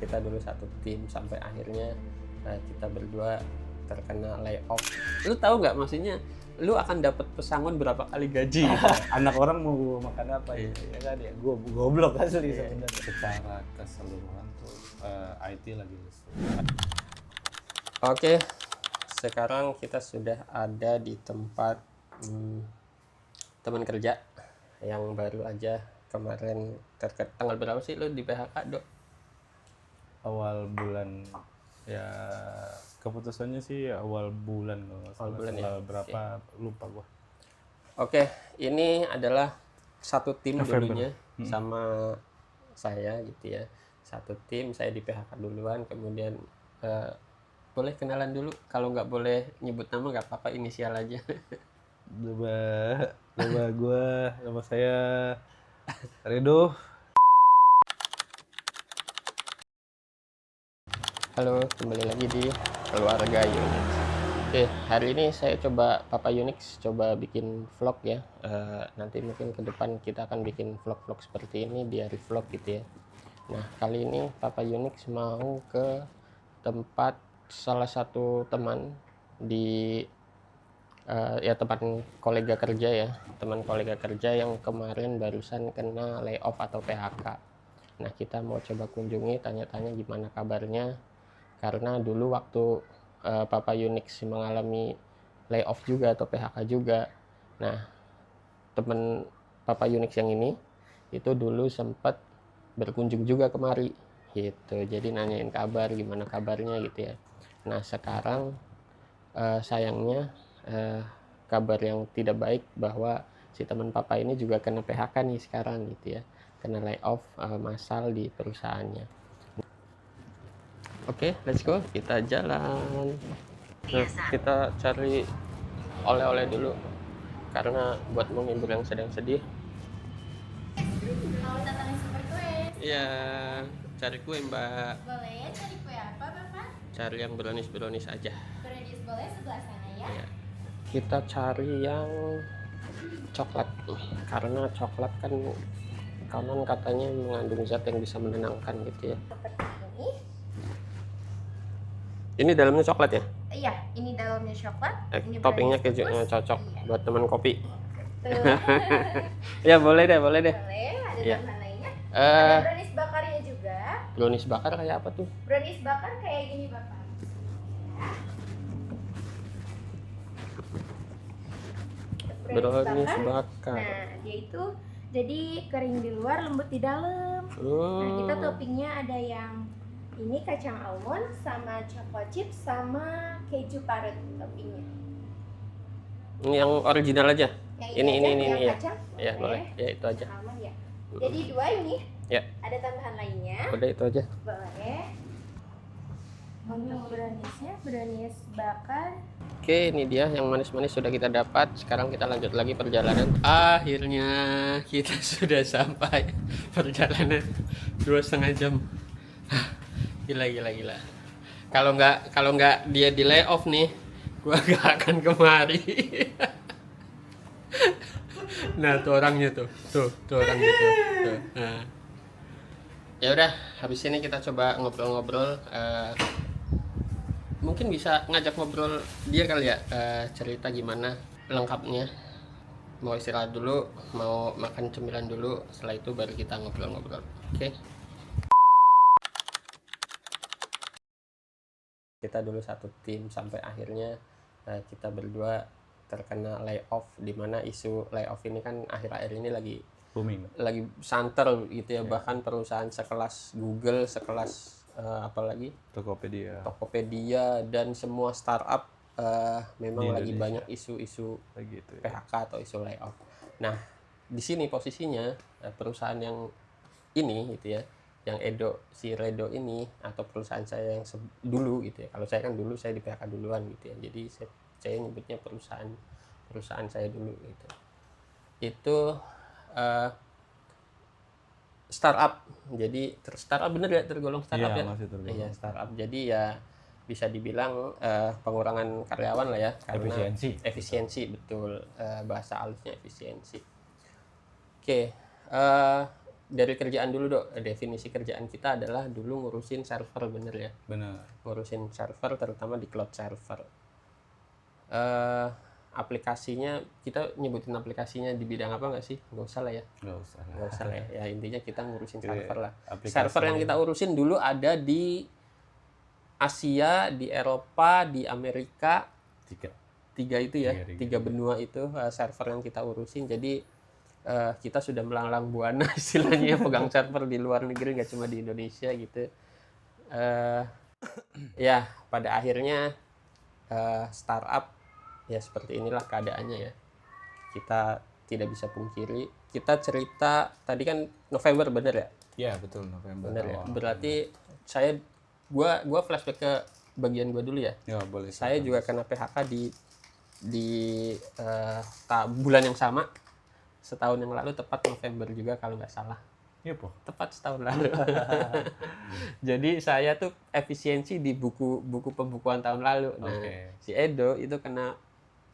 Kita dulu satu tim sampai akhirnya kita berdua terkena layoff. Lu tahu nggak, maksudnya lu akan dapat pesangon berapa kali gaji gitu. Anak orang mau makan apa ya? Ya kan ya, gua goblok asli sebenarnya. Secara keseluruhan tuh IT lagi lesu. Oke, sekarang kita sudah ada di tempat teman kerja yang baru aja kemarin tanggal berapa sih lu di PHK, Dok? Awal bulan ya, keputusannya sih awal bulan kalau nggak Awal salah. bulan ya? Tanggal berapa lupa gua. Oke, ini adalah satu tim November. dulunya sama saya gitu ya. Satu tim, saya di PHK duluan, kemudian boleh kenalan dulu. Kalau nggak boleh nyebut nama nggak apa-apa, inisial aja. Nama saya Redo. Halo, kembali lagi di Keluarga Unix. Oke, hari ini saya coba Papa Unix coba bikin vlog ya. Nanti mungkin ke depan kita akan bikin vlog-vlog seperti ini, diary vlog gitu ya. Nah, kali ini Papa Unix mau ke tempat salah satu teman di ya teman kolega kerja ya, teman kolega kerja yang kemarin barusan kena layoff atau PHK. Nah, kita mau coba kunjungi, tanya-tanya gimana kabarnya, karena dulu waktu Papa Unix mengalami layoff juga atau PHK juga. Nah, teman Papa Unix yang ini itu dulu sempat berkunjung juga kemari gitu, jadi nanyain kabar, gimana kabarnya gitu ya. Nah, sekarang sayangnya kabar yang tidak baik bahwa si teman papa ini juga kena PHK nih sekarang gitu ya, kena layoff massal di perusahaannya. Oke, let's go, kita jalan. Nah, kita cari oleh-oleh dulu karena buat menghibur yang sedang sedih. Mau datangin super kue? Iya, cari kue mbak, Boleh, cari kue apa Bapak? cari yang brownies aja. Brownies boleh sebelah sana ya? Iya. Kita cari yang coklat karena coklat kan konon katanya mengandung zat yang bisa menenangkan gitu ya. Seperti ini. Ini dalamnya coklat ya? Iya, ini dalamnya coklat. Ini Toppingnya brownies keju kukus. cocok Iya. buat teman kopi. Tuh. Ya boleh deh. Boleh, ada Iya. tambahan lainnya. Ada Eh, brownies bakarnya juga. brownies bakar kayak apa tuh? Brownies bakar kayak gini Bapak. Brownies bakar. Nah, dia itu jadi kering di luar, lembut di dalam. Nah, kita toppingnya ada yang ini kacang almond sama choco chips sama keju parut toppingnya. Ini yang original aja. Yang Ini aja, yang ya. kacang, Ya boleh. Ya itu aja. Almond ya. Jadi dua ini. Ya. Ada tambahan lainnya. Udah itu aja. Boleh. Untuk browniesnya, brownies bakar. Oke, ini dia yang manis-manis sudah kita dapat. Sekarang kita lanjut lagi perjalanan. Akhirnya kita sudah sampai. Perjalanan 2,5 jam. Gila. Kalau nggak dia di layoff nih, gua nggak akan kemari. Nah, tuh orangnya tuh orangnya tuh. Nah. Ya udah, habis ini kita coba ngobrol-ngobrol. Mungkin bisa ngajak ngobrol dia kali ya, cerita gimana lengkapnya. Mau istirahat dulu, mau makan cemilan dulu, setelah itu baru kita ngobrol-ngobrol. Oke. Kita dulu satu tim sampai akhirnya kita berdua terkena layoff, di mana isu layoff ini kan akhir-akhir ini Booming. lagi santer gitu ya. Bahkan perusahaan sekelas Google, sekelas apalagi Tokopedia dan semua startup memang Di lagi Indonesia. banyak isu-isu Kayak gitu ya. PHK atau isu layoff. Nah, di sini posisinya perusahaan yang ini gitu ya, yang si Redo ini atau perusahaan saya yang dulu gitu ya. Kalau saya kan dulu saya di PHK duluan gitu ya. Jadi saya nyebutnya perusahaan saya dulu gitu. Itu startup. Jadi startup bener ya, tergolong startup Iya, ya? masih tergolong. Iya, startup. Jadi ya bisa dibilang pengurangan karyawan lah ya, karena efisiensi betul, bahasa halusnya efisiensi. Oke, dari kerjaan dulu dok. Definisi kerjaan kita adalah dulu ngurusin server, bener ya? Benar. Ngurusin server, terutama di cloud server. Aplikasinya, kita nyebutin aplikasinya di bidang apa nggak sih? Nggak usah lah ya. Nggak usah lah ya. Ya intinya kita ngurusin server lah. Aplikasi. Server yang kita urusin dulu ada di Asia, di Eropa, di Amerika. Tiga itu ya, tiga benua itu server yang kita urusin. Jadi kita sudah melanglang buana istilahnya pegang server di luar negeri, nggak cuma di Indonesia gitu. Ya pada akhirnya startup ya seperti inilah keadaannya ya. Kita tidak bisa pungkiri. Kita cerita tadi kan November, bener ya? Iya betul, November. Bener ya. Berarti gua flashback ke bagian gua dulu ya. Ya boleh. Saya juga kena PHK di bulan yang sama, setahun yang lalu, tepat November juga kalau nggak salah. Iya po. Tepat setahun lalu. Jadi saya tuh efisiensi di buku pembukuan tahun lalu. Nah, si Edo itu kena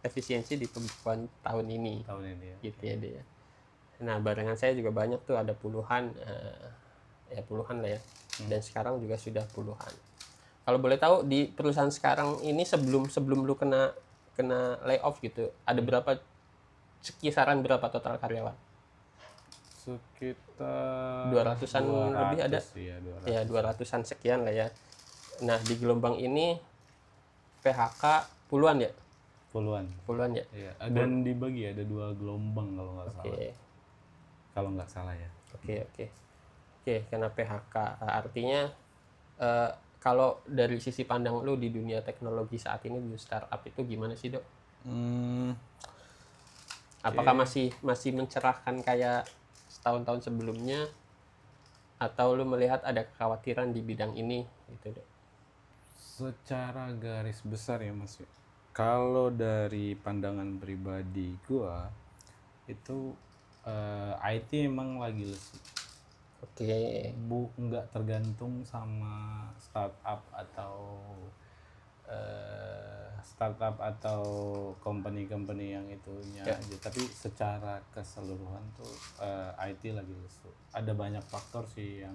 efisiensi di pembukuan tahun ini. Tahun ini ya. Gitu ya dia. Nah, barengan saya juga banyak tuh, ada puluhan lah ya. Dan sekarang juga sudah puluhan. Kalau boleh tahu di perusahaan sekarang ini sebelum lu kena layoff gitu, ada berapa, kisaran berapa total karyawan? Sekitar 200-an lebih ada. Ya, 200. Ya 200-an sekian lah ya. Nah, di gelombang ini PHK puluhan ya? Puluhan ya? Iya. Dan dibagi ada 2 gelombang kalau nggak salah. Kalau nggak salah ya. Oke, karena PHK artinya kalau dari sisi pandang lu di dunia teknologi saat ini di startup itu gimana sih dok? Apakah masih mencerahkan kayak tahun-tahun sebelumnya, atau lu melihat ada kekhawatiran di bidang ini gitu dok? Secara garis besar ya Mas, kalau dari pandangan pribadi gua itu IT emang lagi lesu. Nggak tergantung sama startup atau company yang itunya aja, tapi secara keseluruhan tuh IT lagi lesu. Ada banyak faktor sih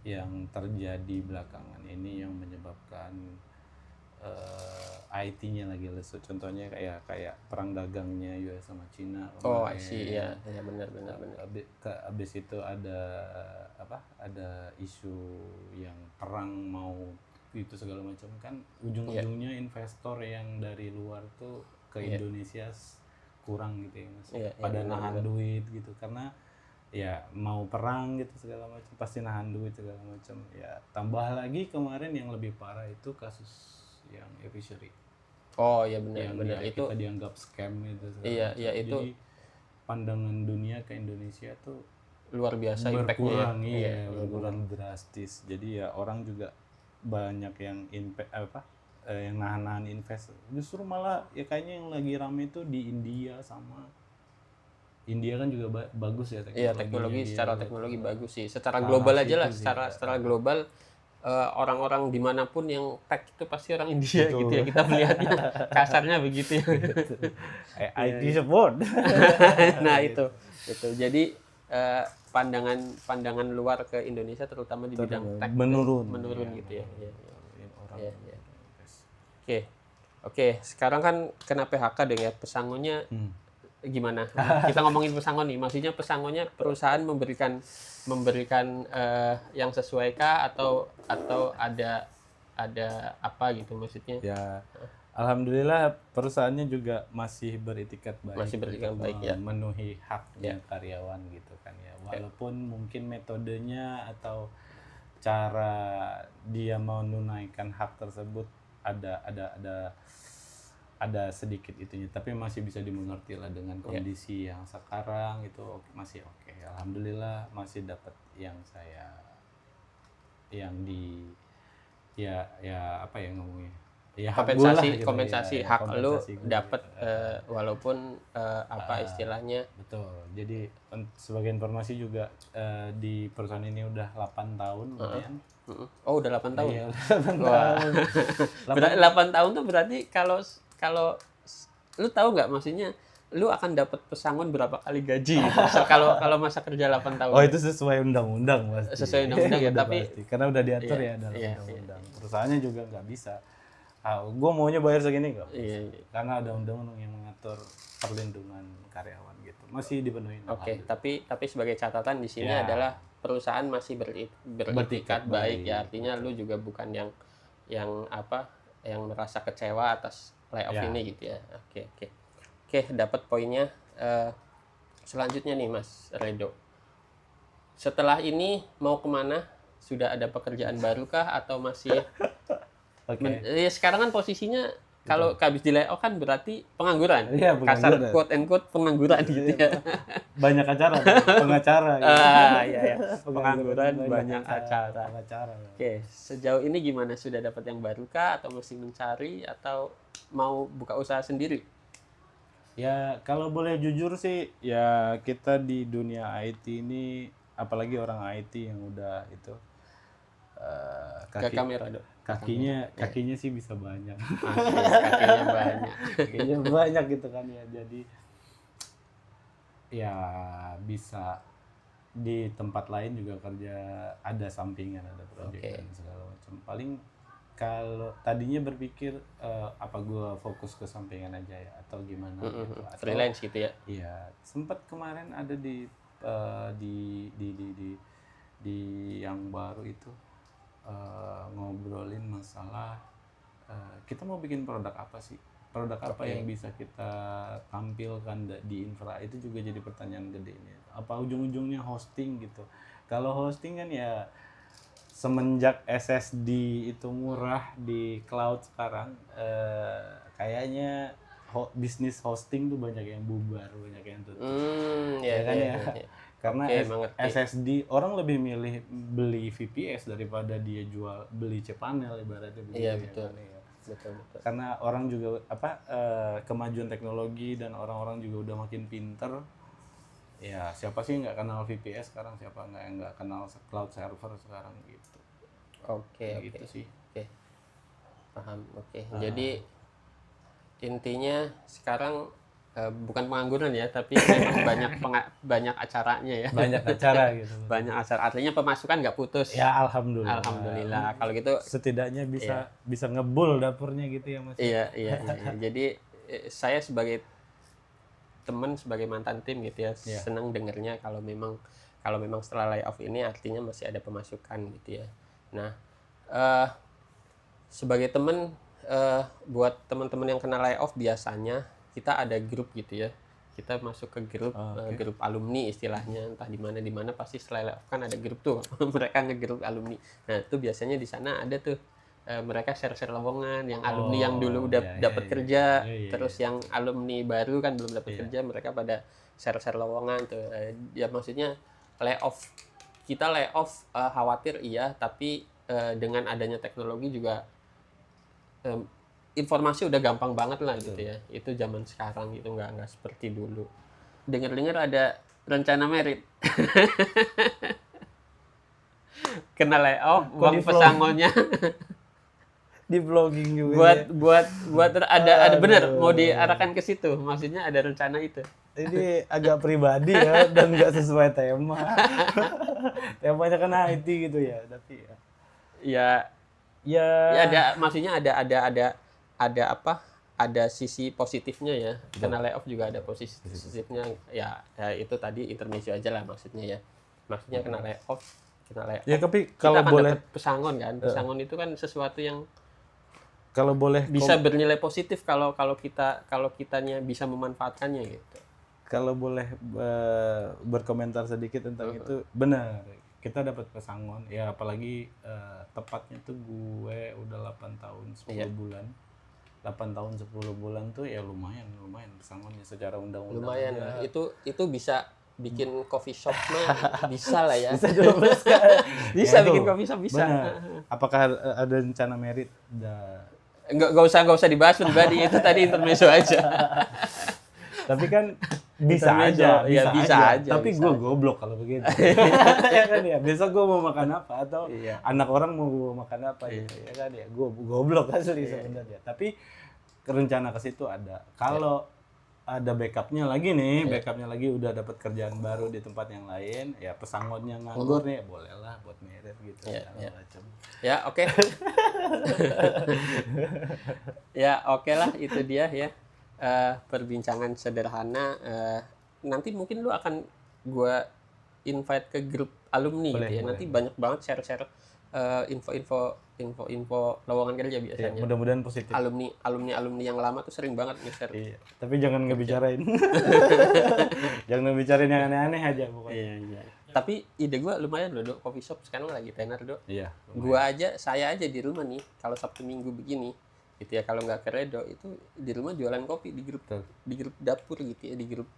yang terjadi belakangan ini yang menyebabkan IT-nya lagi lesu. Contohnya kayak perang dagangnya US sama Cina. I see, ya benar. Abis itu ada isu yang perang mau itu segala macam kan, ujung-ujungnya investor yang dari luar tuh ke Indonesia kurang gitu ya Mas. Pada nahan duit gitu, karena ya mau perang gitu segala macam, pasti nahan duit segala macam. Ya tambah lagi kemarin yang lebih parah itu kasus yang e-fishery. Oh iya benar itu kita dianggap scam itu. Iya itu. Jadi pandangan dunia ke Indonesia tuh luar biasa impactnya. Berkurang drastis. Jadi ya orang juga banyak yang yang nahan invest. Justru malah ya kayaknya yang lagi rame itu di India sama India kan juga bagus ya teknologi. Iya, secara teknologi bagus sih. Secara global aja lah, secara global orang-orang dimanapun yang tech itu pasti orang India. Betul. Gitu ya, kita melihatnya kasarnya begitu ya. IT support. Nah itu jadi pandangan luar ke Indonesia terutama di bidang tech menurun gitu ya. Oke, sekarang kan kena PHK deh ya, pesangonnya gimana? Kita ngomongin pesangon nih, maksudnya pesangonnya perusahaan memberikan yang sesuai kah atau ada apa gitu maksudnya? Ya, alhamdulillah perusahaannya juga masih beritikat baik, ya, memenuhi haknya karyawan gitu kan ya. Walaupun mungkin metodenya atau cara dia menunaikan hak tersebut ada sedikit itunya, tapi masih bisa dimengerti lah dengan kondisi yang sekarang itu masih oke. Alhamdulillah masih dapat yang apa ya ngomongnya, ya kompensasi hak lu dapat walaupun istilahnya. Betul. Jadi sebagai informasi juga di perusahaan ini udah 8 tahun lumayan. Oh udah 8 tahun? Iya, 8 tahun. 8 tahun tuh berarti kalau lu tahu nggak maksudnya lu akan dapat pesangon berapa kali gaji gitu. Kalau masa kerja 8 tahun. Oh itu sesuai undang-undang pasti. Sesuai undang-undang ya, Udah tapi pasti. Karena udah diatur iya, ya dalam iya, undang-undang. Perusahaannya juga nggak bisa. Gue maunya bayar segini nggak bisa. Iya, iya. Karena ada undang-undang yang mengatur perlindungan karyawan gitu. Masih dipenuhi. Oke, tapi sebagai catatan di sini Ya. adalah perusahaan masih beretikat baik ya. Artinya lu juga bukan yang merasa kecewa atas layoff Ya. ini gitu ya. Oke, dapat poinnya. Selanjutnya nih Mas Redo. Setelah ini mau kemana? Sudah ada pekerjaan baru kah atau masih Oke. ya sekarang kan posisinya kalau habis di layoff kan berarti pengangguran. Iya, Kasar pengangguran. quote and quote pengangguran gitu ya. Banyak acara, pengacara. Gitu. Iya. Pengangguran banyak acara. Pengacara. Oke, sejauh ini gimana? Sudah dapat yang baru kah atau masih mencari atau mau buka usaha sendiri? Ya kalau boleh jujur sih, ya kita di dunia IT ini, apalagi orang IT yang udah itu Ke kamera dong. kakinya sih bisa banyak. Masih kakinya banyak. Kakinya banyak gitu kan ya. Jadi ya bisa di tempat lain juga kerja, ada sampingan, ada proyek Oke. dan segala macam. Paling kalau tadinya berpikir apa gua fokus ke sampingan aja ya atau gimana gitu. Atau, Freelance gitu ya. iya, sempat kemarin ada di yang baru itu ngobrolin masalah kita mau bikin produk apa sih? Produk apa Oke. yang bisa kita tampilkan di infra, itu juga jadi pertanyaan gedenya. Apa ujung-ujungnya hosting gitu? Kalau hosting kan ya semenjak SSD itu murah di cloud sekarang, kayaknya bisnis hosting tuh banyak yang bubar, banyak yang tutup. Ya kan ya. Karena Oke, mengerti. SSD orang lebih milih beli VPS daripada dia beli cPanel ibaratnya begitu. Iya, ya betul. kan, ya. Betul. Karena orang juga kemajuan teknologi dan orang-orang juga udah makin pinter. Ya siapa sih nggak kenal VPS sekarang, siapa nggak kenal cloud server sekarang gitu. Oke. Gitu sih. Paham. Oke. Jadi intinya sekarang bukan pengangguran ya, tapi memang banyak acaranya ya. Banyak acara gitu. Banyak acara. Artinya pemasukan nggak putus. Ya alhamdulillah. Alhamdulillah. Kalau gitu Setidaknya bisa ngebul dapurnya gitu ya Mas. iya. Jadi saya sebagai teman, sebagai mantan tim gitu ya, Iya. senang dengernya kalau memang setelah layoff ini artinya masih ada pemasukan gitu ya. Nah, sebagai teman buat teman-teman yang kena layoff biasanya kita ada grup gitu ya. Kita masuk ke grup grup alumni istilahnya, entah di mana pasti setelah layoff kan ada grup tuh. Mereka ngegrup alumni. Nah, itu biasanya di sana ada tuh mereka share-share lowongan yang alumni yang dulu udah dapat kerja, terus yang alumni baru kan belum dapat kerja, mereka pada share-share lowongan tuh. Ya maksudnya layoff. Kita layoff khawatir iya, tapi dengan adanya teknologi juga informasi udah gampang banget lah gitu ya. Itu zaman sekarang gitu, nggak seperti dulu. Dengar-dengar ada rencana merit. Kena layoff, uang pesangonnya Di vlogging juga. buat ada bener mau diarahkan ke situ. Maksudnya ada rencana itu. Ini agak pribadi ya dan nggak sesuai tema. Temanya kan IT gitu ya, tapi ya ada maksudnya ada apa? Ada sisi positifnya ya. Karena layoff juga ada positifnya. Ya itu tadi intermezzo aja lah maksudnya ya. Maksudnya kena layoff. ya tapi Kita kalau akan boleh dapat pesangon kan. Pesangon itu kan sesuatu yang kalau boleh bisa bernilai positif kalau kitanya bisa memanfaatkannya gitu. kalau boleh berkomentar sedikit tentang itu, benar kita dapat pesangon ya, apalagi tepatnya tuh gue udah 8 tahun 10 bulan 8 tahun 10 bulan tuh ya lumayan pesangonnya secara undang-undang Lumayan aja. lah. Itu bisa bikin coffee shop mah bisa lah ya. Bisa 12 kali. Bisa Ya, bikin itu. coffee shop bisa. Benar. Apakah ada rencana merit? Enggak usah dibahas pribadi, itu tadi intermezzo aja. Tapi kan bisa Intermezzo, aja, iya, bisa aja, Tapi bisa gue aja. goblok kalau begitu. Ya kan ya. Besok gue mau makan apa atau Iya. anak orang mau makan apa gitu. Ya kan ya. Gue goblok asli sebenarnya. Tapi rencana ke situ ada. Kalau ada backupnya lagi nih, Iya. backupnya lagi udah dapat kerjaan baru di tempat yang lain, ya pesangonnya nganggur nih, bolehlah buat merit gitu Iya, segala iya. macam. Ya, oke. Ya, oke lah itu dia ya. Perbincangan sederhana. Nanti mungkin lu akan gua invite ke grup alumni Boleh, gitu ya. boleh, Nanti boleh. banyak banget share-share info lowongan kerja Iya, biasanya. mudah-mudahan positif. Alumni yang lama tuh sering banget nge-share. Iya, tapi jangan ngebicarain. Jangan ngebicarain yang aneh-aneh aja pokoknya. Iya, iya. Tapi ide gua lumayan loh, Dok. Coffee shop sekarang lagi tenar, Dok. Iya. Saya aja di rumah nih, kalau Sabtu Minggu begini, gitu ya, kalau nggak ke Redo, itu di rumah jualan kopi di grup dapur gitu ya, di grup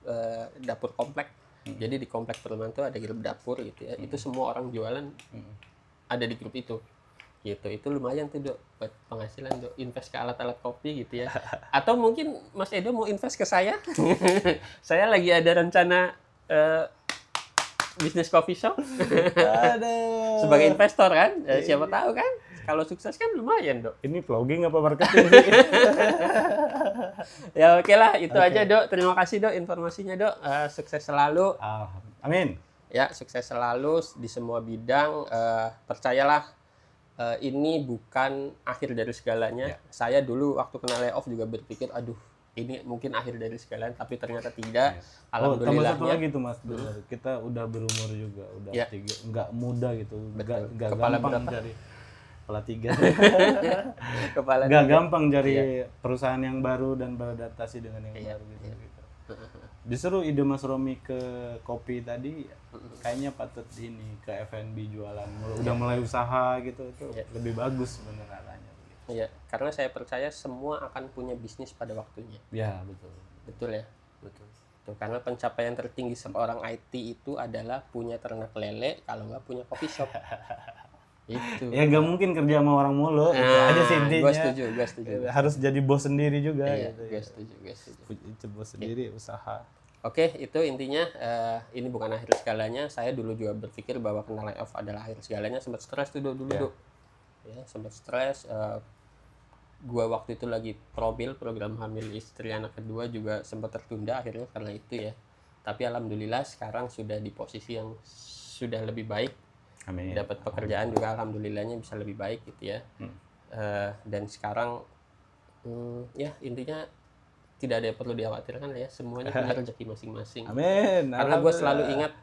dapur komplek. Jadi di komplek perumahan tuh ada grup dapur gitu ya, itu semua orang jualan ada di grup itu. Gitu, itu lumayan tuh, Dok, buat penghasilan, Dok. Invest ke alat-alat kopi gitu ya. Atau mungkin Mas Edo mau invest ke saya. Saya lagi ada rencana bisnis coffee shop. Aduh. Sebagai investor kan, siapa tahu kan, kalau sukses kan lumayan, Dok. Ini vlogging apa marketing sih? Ya oke lah, itu aja, Dok. Terima kasih, Dok, informasinya, Dok. Sukses selalu. Amin. Ya, sukses selalu di semua bidang. Percayalah, ini bukan akhir dari segalanya. Ya. Saya dulu waktu kena layoff juga berpikir, aduh, ini mungkin akhir dari segalanya, tapi ternyata tidak. Tambah satu Alhamdulillahnya. lagi tuh, Mas, benar. Kita udah berumur juga, udah Ya. 3, nggak muda gitu, nggak Kepala gampang berapa? cari kepala 3. Kepala Nggak tiga. gampang cari perusahaan yang baru dan beradaptasi dengan yang Iya, baru gitu. Justru ide Mas Romi ke kopi tadi kayaknya patut ini ke F&B jualan, udah mulai usaha gitu, itu lebih bagus sebenarnya arahnya. Iya, karena saya percaya semua akan punya bisnis pada waktunya. Ya, betul. Betul ya? Betul. Tuh, karena pencapaian tertinggi seorang IT itu adalah punya ternak lele, kalau nggak punya coffee shop. Itu. Ya nggak mungkin kerja sama orang mulu, itu aja sih intinya. Gue setuju. Harus jadi bos sendiri juga Iya, gitu. gue setuju. Itu bos sendiri, usaha. Oke, itu intinya. Ini bukan akhir segalanya. Saya dulu juga berpikir bahwa kena layoff adalah akhir segalanya. Sempat stres tuh dulu. Ya, sempat stres. Gua waktu itu lagi program hamil istri anak kedua juga sempat tertunda akhirnya karena itu ya. Tapi alhamdulillah sekarang sudah di posisi yang sudah lebih baik. Amin. Dapat pekerjaan juga alhamdulillahnya bisa lebih baik gitu ya. Dan sekarang ya intinya tidak ada yang perlu dikhawatirkan ya, semuanya punya rezeki masing-masing. Amin. Karena gue selalu ingat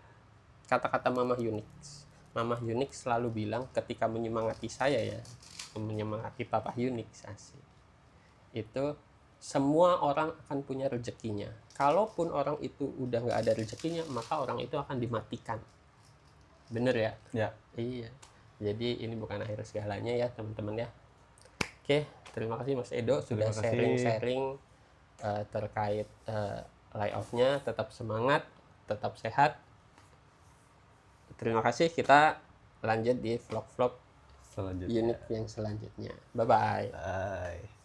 kata-kata Mamah Unix. Mamah Unix selalu bilang ketika menyemangati saya ya, menyemangati Papa Unix, asik, itu semua orang akan punya rezekinya. Kalaupun orang itu udah nggak ada rezekinya, maka orang itu akan dimatikan. Bener ya? Ya. Iya. Jadi ini bukan akhir segalanya ya teman-teman ya. Oke, terima kasih Mas Edo sudah Terima kasih. sharing-sharing terkait layoff-nya. Tetap semangat, tetap sehat. Terima kasih. Kita lanjut di vlog-vlog Selanjutnya. unik yang selanjutnya. Bye-bye. Bye.